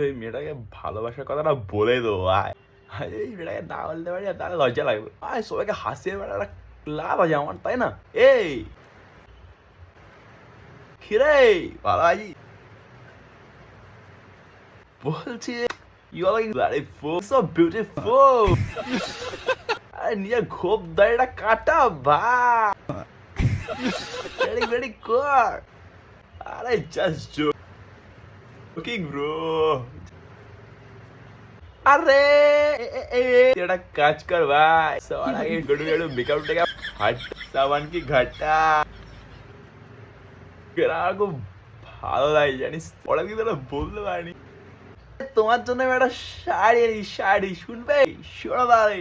এই মেয়েটাকে ভালোবাসার কথাটা বলে দেবো আয়। এই মেয়েটাকে না বলতে পারি আর তাহলে লজ্জা লাগবে। আয় সবাইকে হাসিয়ে বেড়াটা লাভ আছে আমার, তাই না? এই খিরে ভালো আছি বলছি। You are looking so beautiful. আরে নিজের ঘোপ দাড়িটা কাটা ভাই, ভেরি ভেরি গুড। আরে জাস্ট জোকিং ব্রো। আরে এটা কাজ কর ভাই, সবার আগে গড়ু গড়ু মেকআপ টেকআপ হাট সাবান কি ঘাটা খুব ভালো লাগে জানিস, ওরা কিন্তু বলতে পারিনি। তোমার জন্য আমি একটা শাড়ি এনেছি, শাড়ি শুনবে? শোনো ভাই,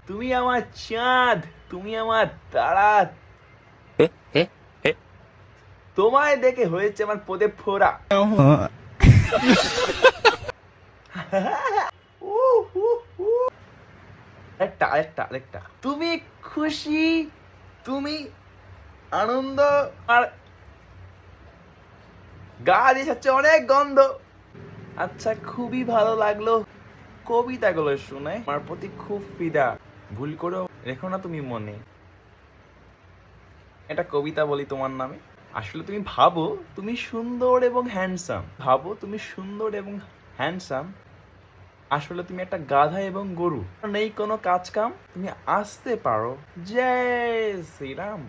তুমি আমার চাঁদ, তুমি আমার তারা, তোমায় দেখে হয়েছে আমার পদে ফোড়া। আরেকটা আরেকটা আরেকটা, তুমি খুশি, তুমি আনন্দ, আর গা দিয়ে যাচ্ছে অনেক গন্ধ। আচ্ছা খুবই ভালো লাগলো কবিতাগুলো শুনে, আমার প্রতি খুব ফিদা। ভুল করেও রেখো না তুমি মনে। এটা কবিতা বলি তোমার নামে। আসলে তুমি ভাবো তুমি সুন্দর এবং হ্যান্ডসাম, ভাবো তুমি সুন্দর এবং হ্যান্ডসাম, আসলে তুমি একটা গাধা এবং গরু, নেই কোনো কাজ কাম, তুমি আসতে পারো। জয় শ্রীরাম।